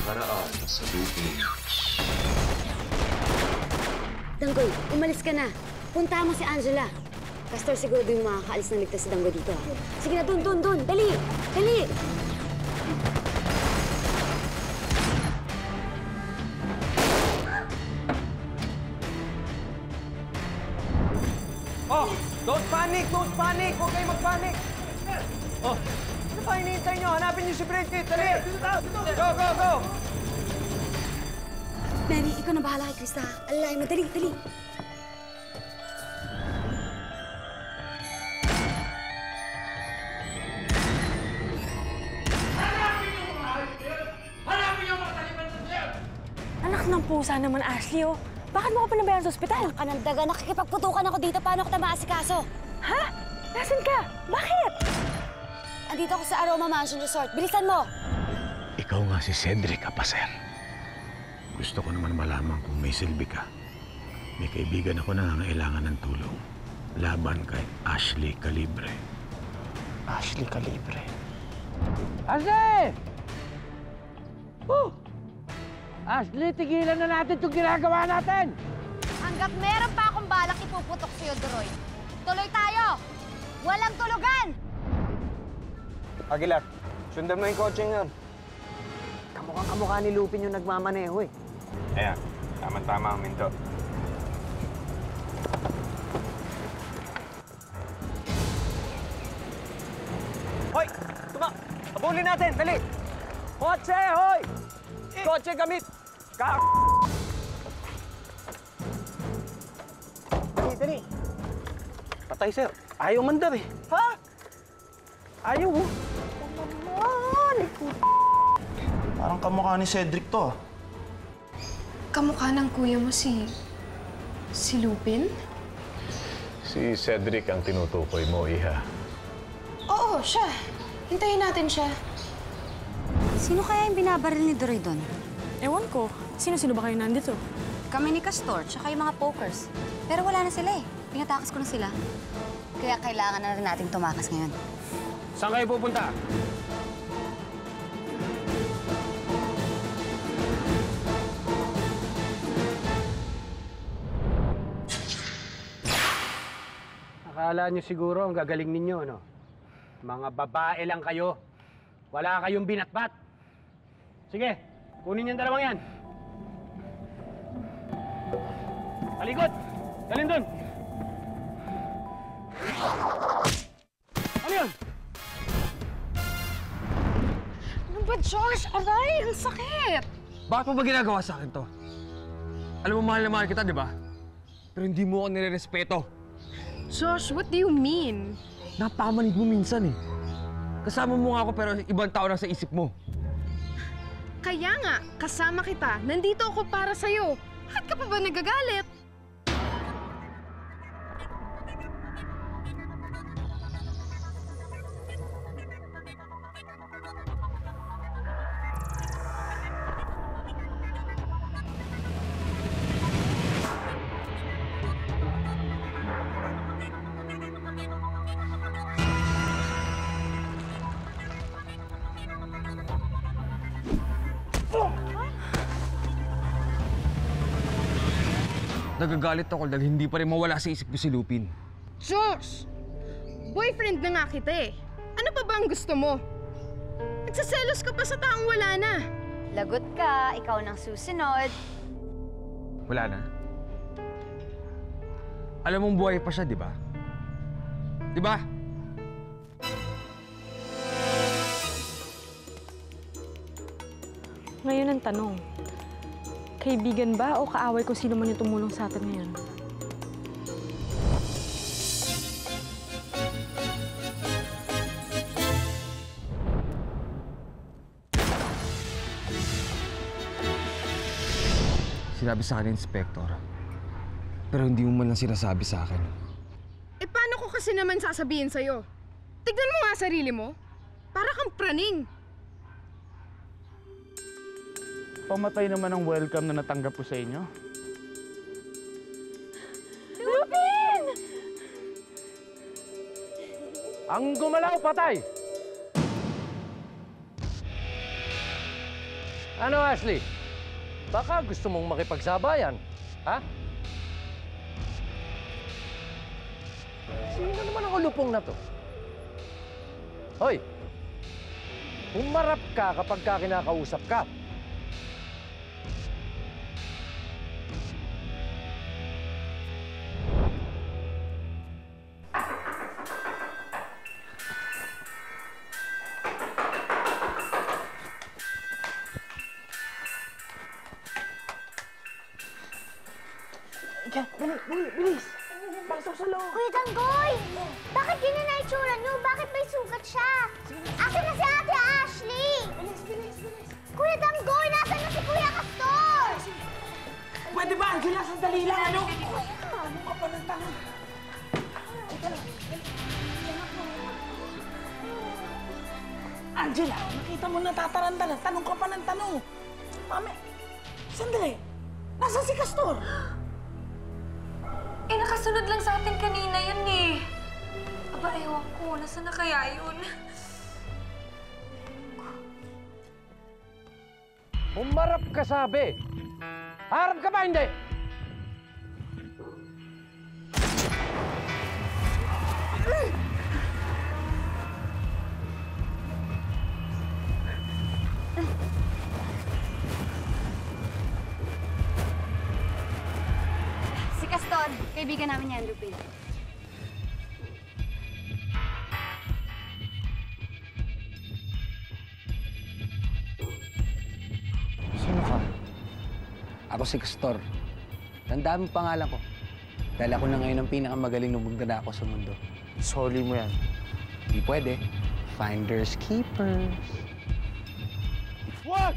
nakaraan sa Lupin. Danggoy, umalis ka na. Puntahan mo si Angela. Castor, siguro yung makakaalis na ligtas si Danggoy dito. Sige na, dun. Dali! Dali! Oh! Don't panic! Don't panic! Huwag kayong mag-panic! Oh! Ano pa hinihintay nyo? Hanapin nyo si Bridget! Dali! Go! Mary, ikaw na bahala kay Krista. Alalay mo, dali! Anak ng pusa naman, Ashley, oh. Bakit mo ko pinabayaan sa ospital? Anak ka ng daga, nakikipagputukan ako dito. Paano ko maasikaso? Ha? Nasaan ka? Bakit? Andito ako sa Aroma Mansion Resort. Bilisan mo! Ikaw nga si Cedric Apacer. Gusto ko naman malaman kung may silbi ka. May kaibigan ako na nangangailangan ng tulong. Laban kay Ashley Calibre. Ashley Calibre. Ashley! Ashley, tigilan na natin itong ginagawa natin! Hanggat meron pa akong balak ipuputok sa'yo, Doroy. Tuloy tayo! Walang tulugan! Aguilar, sundan mo yung kotse yun. Kamukha ni Lupin yung nagmamaneho eh. Ayan, tama-tama ang minto. Hoy! Habulin natin! Dali! Kotse! Hoy! Kotse gamit! Dali! Patay, sir. Ayaw mandar eh. Ha? Ayaw oh. Parang kamukha ni Cedric to. Kamukha ng kuya mo si Lupin? Si Cedric ang tinutukoy mo, Iha. Oo, siya. Hintayin natin siya. Sino kaya yung binabaril ni Doroy doon? Ewan ko. Sino ba kayo nandito? Kami ni Castor, tsaka yung mga pokers. Pero wala na sila eh. Pinatakas ko na sila. Kaya kailangan na rin natin tumakas ngayon. Saan kayo pupunta? Akala niyo siguro ang gagaling ninyo, no? Mga babae lang kayo. Wala kayong binatbat. Sige, kunin yung dalawang yan. Palikot! Dalhin dun! Ano yun? Ano ba, George? Aray, ang sakit! Bakit mo ba ginagawa sa akin to? Alam mo, mahal na mahal kita, di ba? Pero hindi mo ako nire-respeto. Josh, what do you mean? Napakamanig mo minsan eh. Kasama mo nga ako pero ibang tao na sa isip mo. Kaya nga, kasama kita. Nandito ako para sa'yo. Bakit ka pa ba nagagalit? Nagagalit ako dahil hindi pa rin mawala sa isip ko si Lupin. Josh! Boyfriend na nga kita eh. Ano pa ba ang gusto mo? Nagsaselos ka pa sa taong wala na. Lagot ka, ikaw nang susunod. Wala na. Alam mong buhay pa siya, di ba? Di ba? Ngayon ang tanong, kaibigan ba o kaaway kung sino man yung tumulong sa atin ngayon? Sinabi sa akin, Inspector. Pero hindi mo man lang sinasabi sa akin. Eh paano ko kasi naman sasabihin sa'yo? Tignan mo nga sarili mo. Para kang praning. Pamatay naman ang welcome na natanggap ko sa inyo. Lupin! Ang gumalaw, patay! Ano, Ashley? Baka gusto mong makipagsabayan, ha? Sino naman ang ulupong na to? Hoy! Humarap ka kapag kinakausap ka. Kuya Danggoy! Bakit ganyan na itsura niyo? Bakit may sugat siya? Asan na si Ate Ashley? Bilis! Kuya Danggoy! Nasaan na si Kuya Castor? Pwede ba, Angela? Sandali lang, ano? Ano ka pa ng tanong? Angela, nakita mo natataranta na. Tanong ka pa ng tanong. Mami, sandali. Nasaan si Castor? Eh, nakasunod lang sa atin kanina yun eh. Aba, ewan ko. Nasaan na kaya yun? Humarap ka, sabi! Harap ka ba, hindi? Si Castor, kaibigan namin ni Andrew Payne. Sino ka? Ako si Castor. Tandaan mo pangalan ko. Dahil ako na ngayon ang pinakamagaling na magdadako sa mundo. Soli mo yan. Di pwede. Finders keepers. Wag!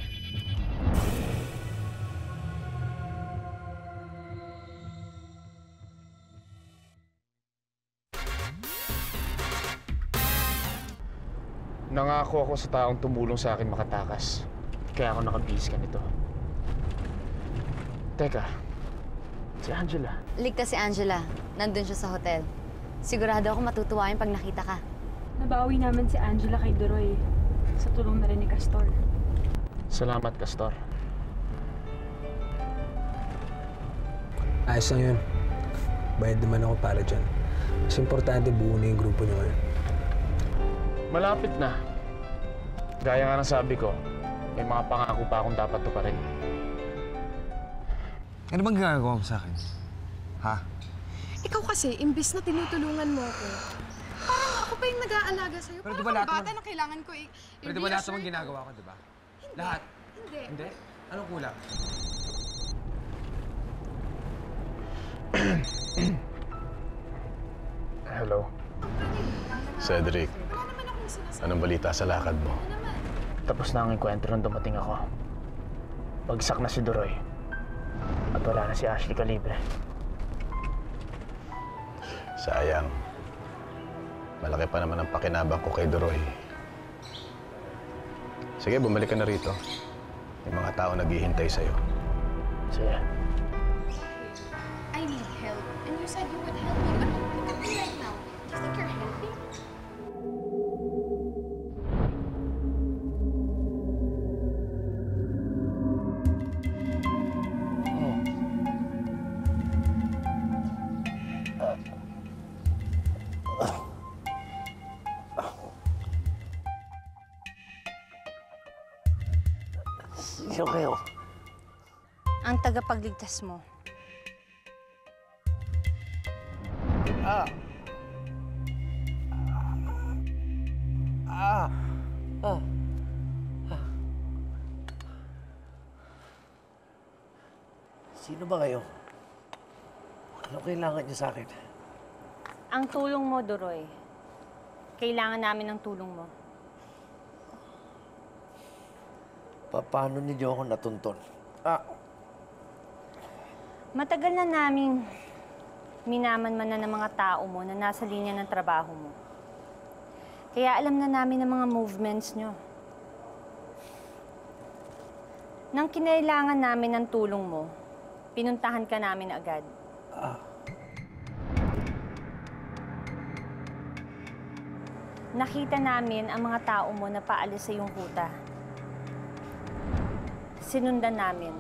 Nangako ako sa taong tumulong sa akin makatakas. Kaya ako nakabihis ka nito. Teka, si Angela. Ligtas si Angela. Nandun siya sa hotel. Sigurado ako matutuwa yung pag nakita ka. Nabawi naman si Angela kay Duroy. Sa tulong na rin ni Castor. Salamat, Castor. Ayos lang yun. Bayad naman ako para dyan. Mas importante buo na yung grupo niyo ngayon. Malapit na. Gaya nga ng sabi ko, may mga pangako pa akong dapat tuparin. Ano bang ginagawa mo sa akin? Ha? Ikaw kasi, imbis na tinutulungan mo ako, parang ako pa yung nag-aalaga sa'yo. Pero Parang di ba akong lahat bata naman- na kailangan ko Pero di ba lahat naman ginagawa ko, di ba? Lahat? Hindi. Hindi? Anong kulang? Hello. Cedric, anong balita sa lakad mo? Tapos na ang enkwentro nung dumating ako. Bagsak na si Duroy. At wala na si Ashley Calibre. Sayang. Malaki pa naman ang pakinabang ko kay Duroy. Sige, bumalik ka na rito. May mga tao naghihintay sa'yo. Sige. I need help. And you said you would help me. But look at me right now. Do you think you're helping? Sino kayo? Ang tagapagligtas mo. Sino ba kayo? Ano kailangan niyo sa akin? Ang tulong mo, Duroy. Kailangan namin ng tulong mo. Paano niyo ako natuntun? Matagal na namin minaman-manan ng mga tao mo na nasa linya ng trabaho mo. Kaya alam na namin ang mga movements nyo. Nang kinailangan namin ng tulong mo, pinuntahan ka namin agad. Nakita namin ang mga tao mo na paalis sa iyong kuta. sinundan namin.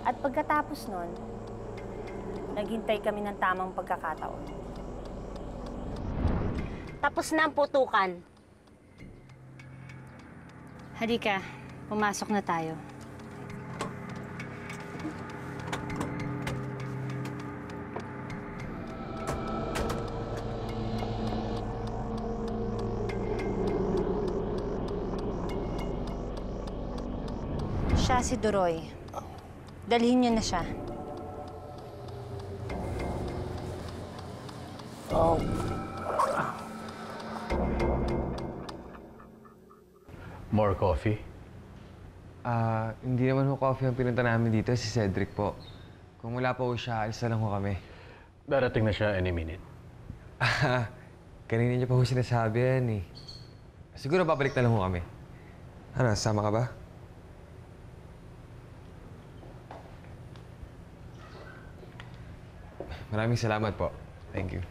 At pagkatapos nun, naghintay kami ng tamang pagkakataon. Tapos na ang putukan. Halika, pumasok na tayo. Siya si Duroy. Dalhin niyo na siya. More coffee? Hindi naman ho coffee ang pinunta namin dito, si Cedric po. Kung wala pa ho siya, alis na lang ho kami. Darating na siya any minute. Kanina niya pa ho sinasabi yan eh. Siguro babalik na lang ho kami. Ano, sama ka ba? Maraming salamat po. Thank you.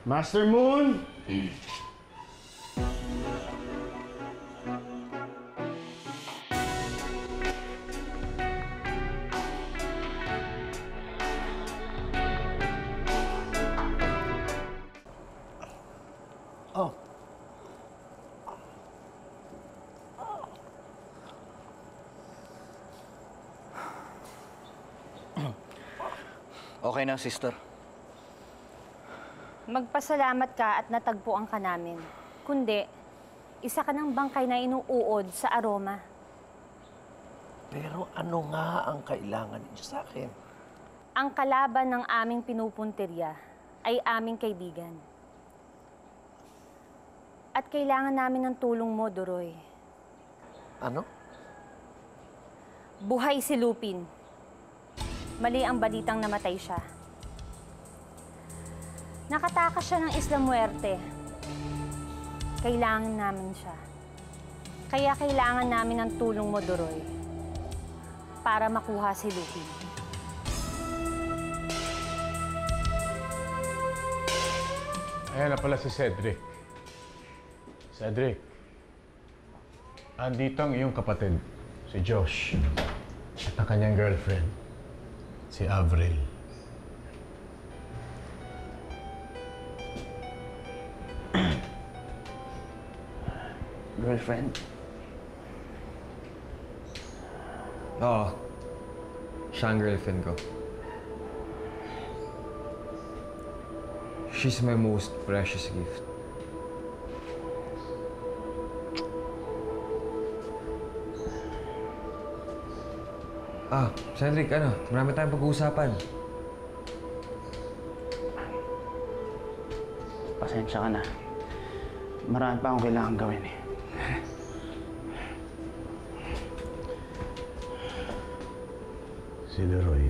Master Moon! Oh. Okay na, sister. Magpasalamat ka at natagpuan ka namin. Kundi, isa ka ng bangkay na inuuod sa aroma. Pero ano nga ang kailangan niyo sa akin? Ang kalaban ng aming pinupuntirya ay aming kaibigan. At kailangan namin ng tulong mo, Duroy. Ano? Buhay si Lupin. Mali ang balitang namatay siya. Nakatakas siya ng Isla Muerte. Kailangan namin siya. Kaya kailangan namin ng tulong mo, Duroy, para makuha si Lupin. Ayan na pala si Cedric. Cedric, andito ang iyong kapatid, si Josh, at ang kanyang girlfriend, si Avril. Girlfriend? Oo. Siya ang girlfriend ko. She's my most precious gift. Cedric, marami tayong pag-uusapan. Pasensya ka na. Marami pa akong kailangan gawin eh. Si Leroy.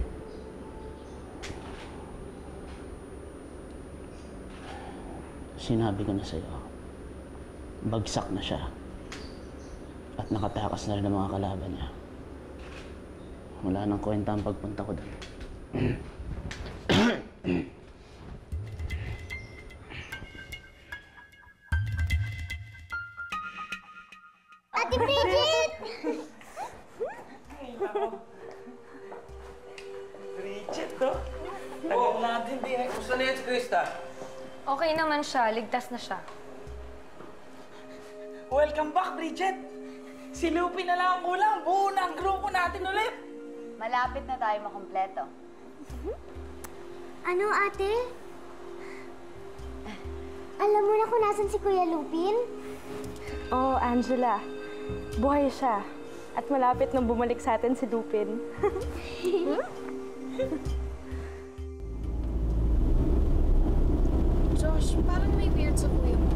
Sinabi ko na sa'yo, bagsak na siya. At nakatakas na rin ang mga kalaban niya. Wala nang kwenta ang pagpunta ko doon. Ate Bridget! Bridget, to? Tagal natin din. Gusto na yan si Krista? Okay naman siya. Ligtas na siya. Welcome back, Bridget! Si Lupin na lang ang kulang. Buo na ang grupo natin ulit. Malapit na tayo makumpleto. Ano, ate? Alam mo na kung nasan si Kuya Lupin? Oh, Angela. Buhay siya. At malapit nang bumalik sa atin si Lupin. Josh, parang may weird sa kuya mo.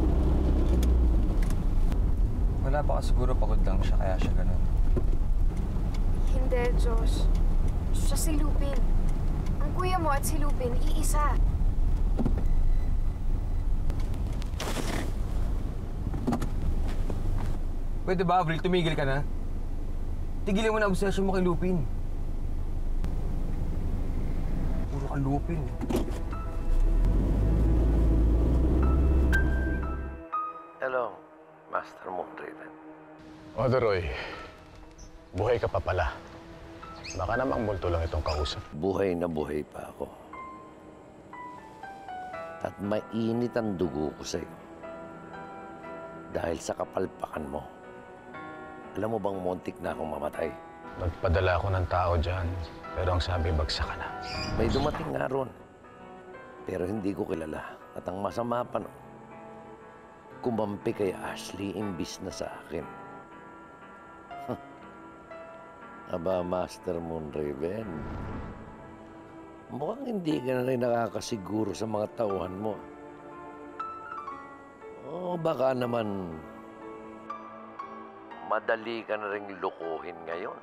Wala pa ka siguro pagod lang siya, kaya siya ganun. Hindi, Josh. Siya si Lupin. Ang kuya mo at si Lupin, iisa. Pwede ba, Avril, tumigil ka na? Tigilin mo na obsession mo kay Lupin. Puro tsaka Lupin. Hello, Master Moonraven. Odoroy, buhay ka pa pala. Baka namang multo lang itong kausap. Buhay na buhay pa ako. At mainit ang dugo ko sa'yo. Dahil sa kapalpakan mo. Alam mo bang muntik na akong mamatay? Nagpadala ako ng tao dyan, pero ang sabi, bagsak ka na. May dumating nga ron. Pero hindi ko kilala. At ang masama pa no, kumampi kay Ashley imbis na sa akin. Aba, Master Moonraven. Mukhang hindi ka na rin nakakasiguro sa mga tauhan mo. O baka naman madali ka na rin lukuhin ngayon.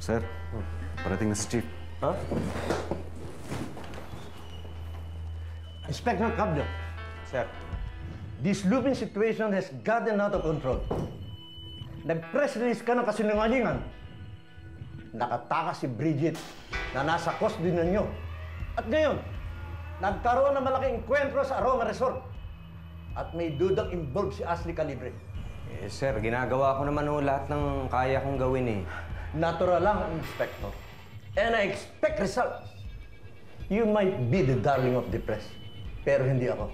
Sir, parating na si Chief. Huh? Inspector Cabdo. Sir. This Lupin situation has gotten out of control. Nag-press release ka ng kasinungalingan. Nakatakas si Bridget na nasa custody ninyo. At ngayon, nagkaroon ng malaking enkwentro sa Aroma Resort. At may dudang involved si Ashley Calibre. Eh, sir, ginagawa ko naman ho lahat ng kaya kong gawin eh. Natural lang, Inspector. And I expect results. You might be the darling of the press, pero hindi ako.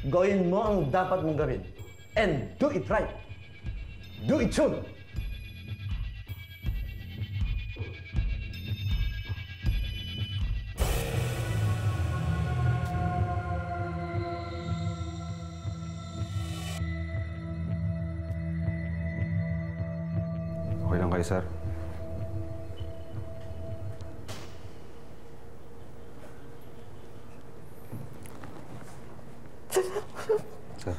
Gawin mo ang dapat mong gawin. And do it right. Do it soon. Okay lang kayo, sir. Sir.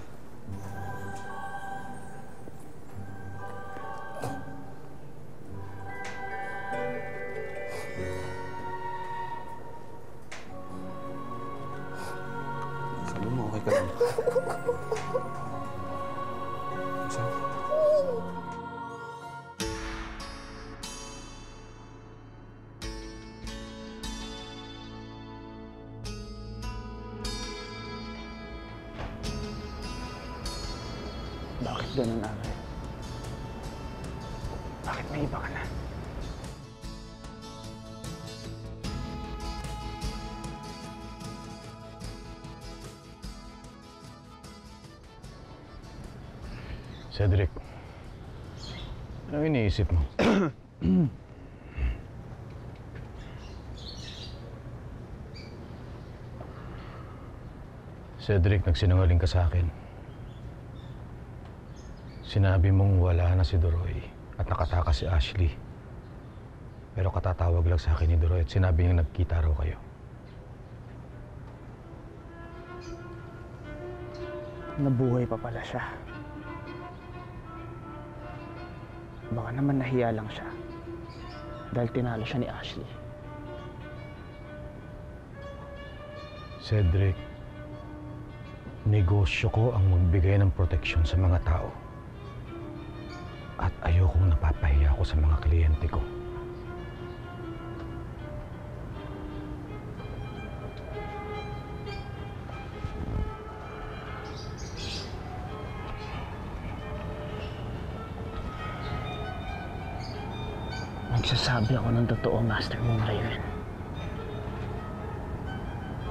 Sabi mo, okay ka lang. Sir. Bakit ganun, Ate? Bakit may iba ka na? Cedric, ano iniisip mo? Cedric, nagsinungaling ka sa akin. Sinabi mong wala na si Doroy at nakatakas si Ashley. Pero katatawag lang sa akin ni Doroy at sinabi niyang nagkita raw kayo. Nabuhay pa pala siya. Baka naman nahiya lang siya dahil tinalo siya ni Ashley. Cedric, negosyo ko ang magbigay ng proteksyon sa mga tao. At ayokong napapahiya ako sa mga kliyente ko. Nagsasabi ako ng totoo, Master Moonraven.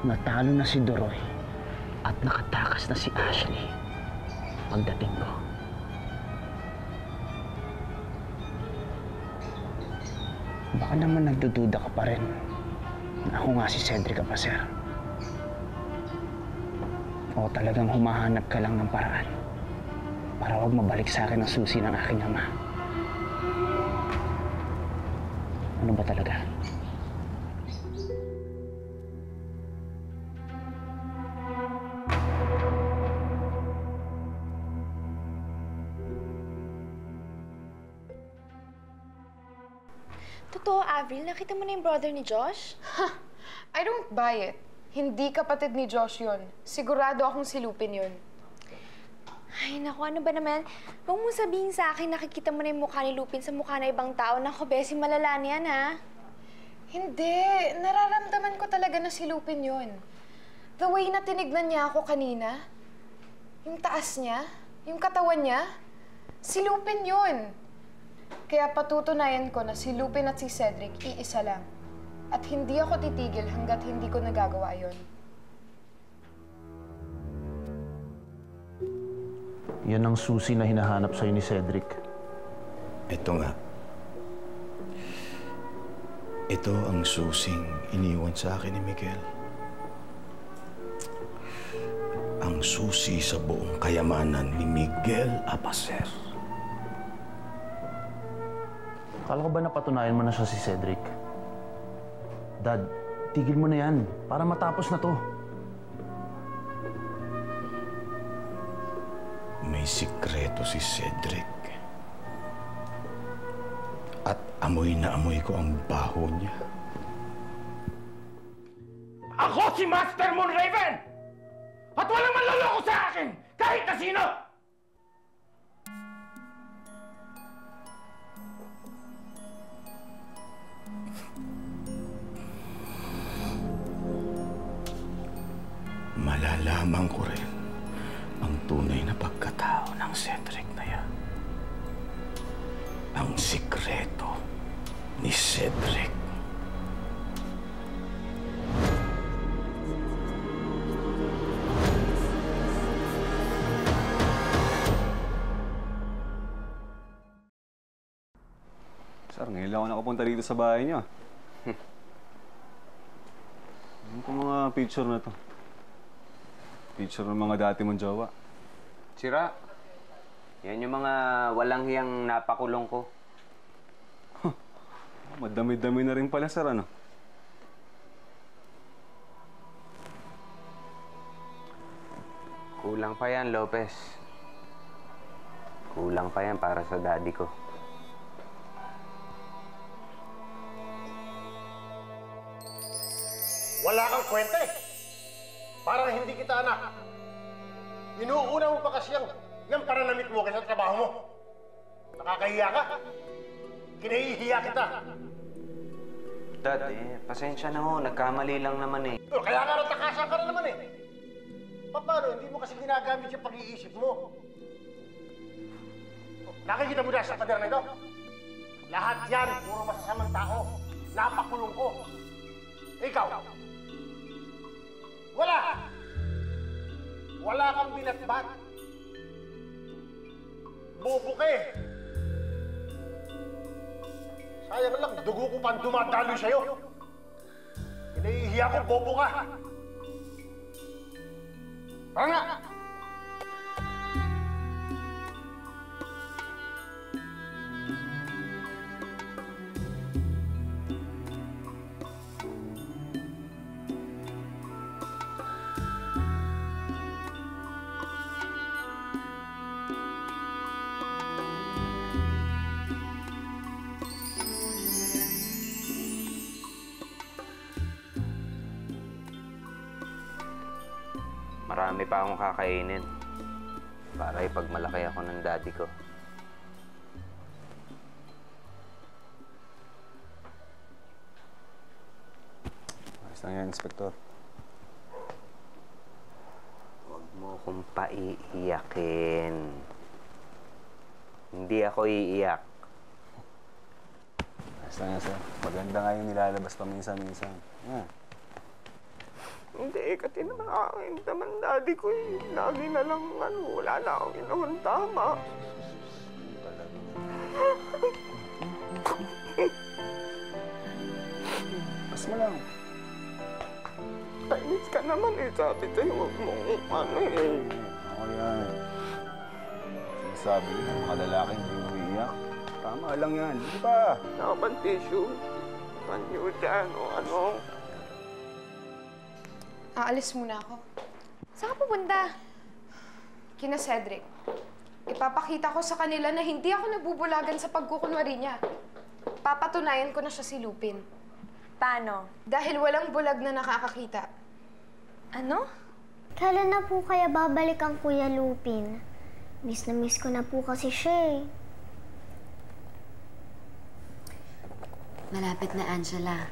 Natalo na si Doroy at nakatakas na si Ashley pagdating ko. Baka naman nagdududa ka pa rin na ako nga si Cedric Apacer. O talagang humahanap ka lang ng paraan para wag mabalik sa akin ang susi ng aking ama. Ano ba talaga? Totoo, Avril, nakita mo na yung brother ni Josh? I don't buy it. Hindi kapatid ni Josh yun. Sigurado akong si Lupin yun. Ay, naku, ano ba naman? Huwag mo sabihin sa akin nakikita mo na yung mukha ni Lupin sa mukha na ibang tao. Naku, Bessie, malala niyan, ha? Hindi. Nararamdaman ko talaga na si Lupin yun. The way na tinignan niya ako kanina, yung taas niya, yung katawan niya, si Lupin yun. Kaya patutunayan ko na si Lupin at si Cedric iisa lang. At hindi ako titigil hanggat hindi ko nagagawa yun. Yan ang susi na hinahanap sa'yo ni Cedric. Ito nga. Ito ang susing iniwan sa akin ni Miguel. Ang susi sa buong kayamanan ni Miguel Apacer. Akala ko ba napatunayan mo na siya si Cedric? Dad, tigil mo na yan para matapos na to. May sikreto si Cedric. At amoy na amoy ko ang baho niya. Ako si Master Moonraven! At walang manloloko sa akin! Kahit na sino! Malalaman ko rin ang tunay na pagkatao ng Cedric na yan. Ang sikreto ni Cedric. Sir, ngayon lang ako nakapunta dito sa bahay niyo. Ano itong mga picture na to? Picture ng mga dati mong jowa. Sira. Yan yung mga walang hiyang napakulong ko. Madami-dami na rin pala, sir, ano? Kulang pa yan, Lopez. Kulang pa yan para sa daddy ko. Wala kang kwenta eh. Parang hindi kita anak. Inuuna mo pa kasi yung pananamit mo kasi sa trabaho mo. Nakakahiya ka. Kinahihiya kita. Dad, pasensya na ho. Nagkamali lang naman eh. Kaya nga natakasan ka na naman eh. Paano? Hindi mo kasi ginagamit yung pag-iisip mo. Nakikita mo na sa pader na ito? Lahat yan, puro masasamang tao. Napakulong ko. Ikaw, wala! Wala kang binatbat. Bobo ka eh. Sayang lang, dugo ko pang dumadaloy sa'yo. Kinahihiya ko, bobo ka. Tara nga! Marami pa akong kakainin para ipagmalaki ako ng daddy ko. Ayos lang yan, Inspektor. Huwag mo kong paiiyakin. Hindi ako iiyak. Ayos lang yan, sir. Maganda nga yung nilalabas paminsan-minsan. Yeah. Hindi, kasi naman akin naman daddy ko eh. Lagi na lang, wala na akong ginawang tama. Pas mo lang. Kainis ka naman eh. Sabi sa'yo, huwag mong eh. Ako yan. Sinasabi ko, mga lalaki hindi umiiyak. Tama lang yan, di ba? Nakapang tissue. Panyo dyan o ano. Aalis muna ako. Saan ka pupunta? Kina Cedric. Ipapakita ko sa kanila na hindi ako nabubulagan sa pagkukunwari niya. Papatunayan ko na siya si Lupin. Paano? Dahil walang bulag na nakakakita. Ano? Kailan na po kaya babalik ang Kuya Lupin? Miss na miss ko na po kasi siya eh. Malapit na, Angela.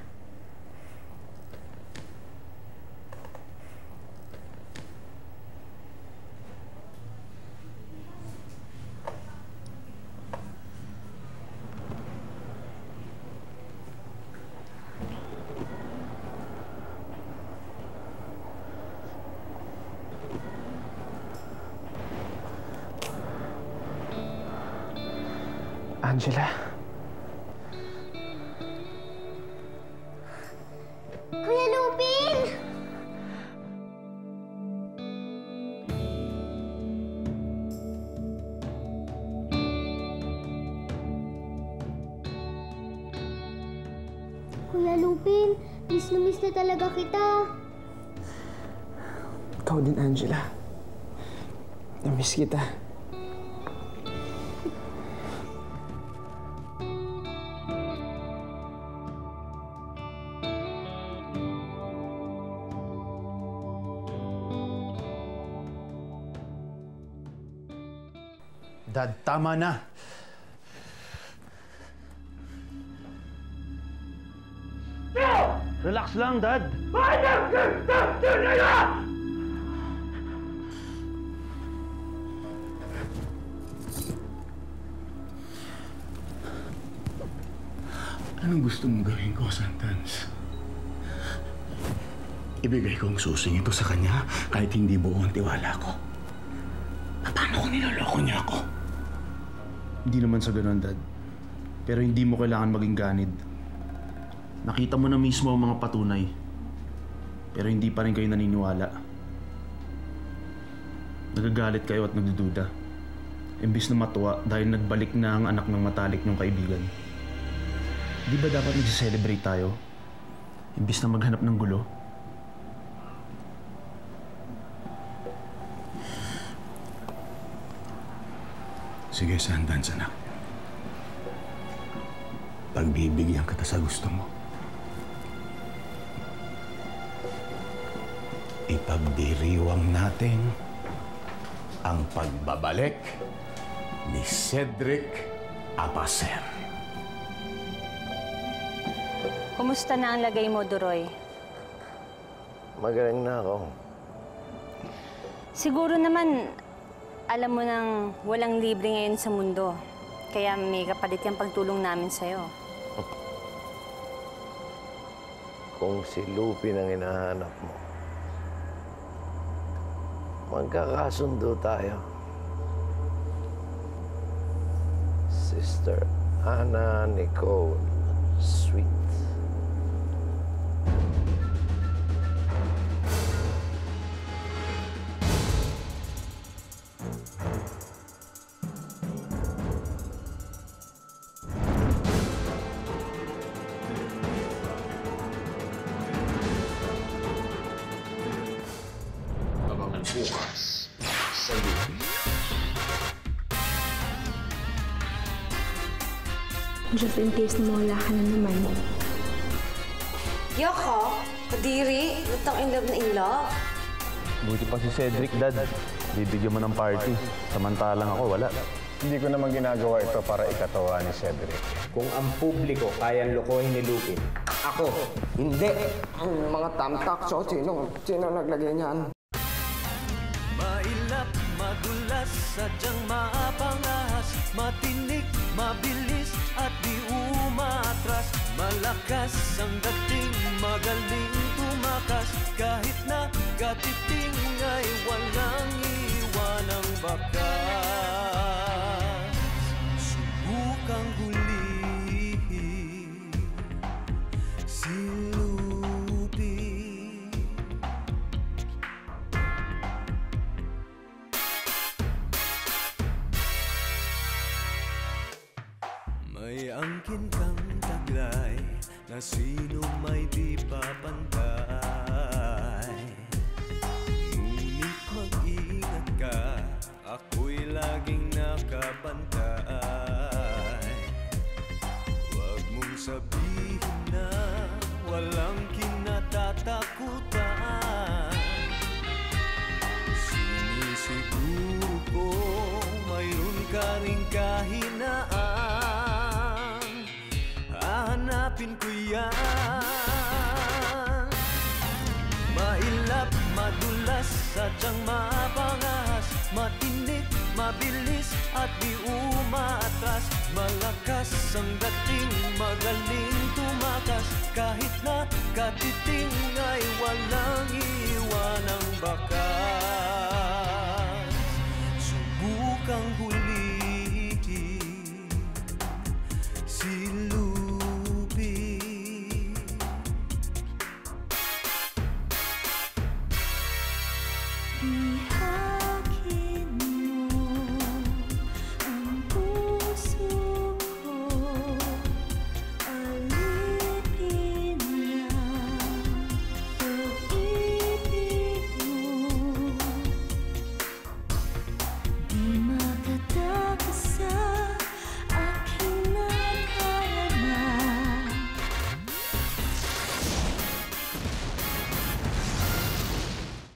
Angela? Kuya Lupin! Kuya Lupin, miss na talaga kita. Ikaw din, Angela. Na-miss kita. Dad, tama na. Relax lang, Dad. Anong gusto mong gawin ko, Santans? Ibigay ko ang susing ito sa kanya kahit hindi buo ang tiwala ko. Paano kung niloloko niya ako? Hindi naman sa ganun, Dad. Pero hindi mo kailangan maging ganid. Nakita mo na mismo ang mga patunay. Pero hindi pa rin kayo naniniwala. Nagagalit kayo at nagdududa. Imbis na matuwa dahil nagbalik na ang anak ng matalik niyong kaibigan. Di ba dapat nag-celebrate tayo? Imbis na maghanap ng gulo? Sige, Sundance, anak. Pagbibigyan kita sa gusto mo. Ipagdiriwang natin ang pagbabalik ni Cedric Abaser. Kumusta na ang lagay mo, Duroy? Magaling na ako. Siguro naman, alam mo nang walang libre ngayon sa mundo. Kaya may kapalit yung pagtulong namin sa'yo. Kung si Lupin ang hinahanap mo, magkakasundo tayo. Sister Anna Nicole Sweet. Bukas sa Lupin. Just in case na mawala ka na naman. Yoko, Kadiri, lutang in love. Buti pa si Cedric, Dad. Bibigyan mo ng party. Samantalang ako, wala. Hindi ko naman ginagawa ito para ikatawa ni Cedric. Kung ang publiko kayang lokohin ni Lupin, ako, hindi. Ang mga tamtak, so sino naglagay niyan? Mailap, madulas, sadyang mapangas, matinik, mabilis at di umatras. Malakas ang dating, magaling tumakas, kahit na katiting ay walang iwanang bakas. Subukang hulihin si Lupin. May angkin kang taglay na sino may di papantay. Ngunit mag-ingat ka, ako'y laging nakabantay. Huwag mong Lupin ko yan. Mailap, madulas, sadyang mapangahas, matinik, mabilis at di umaatras. Malakas ang dating, magaling tumakas, kahit na katiting ay walang iwanang bakas.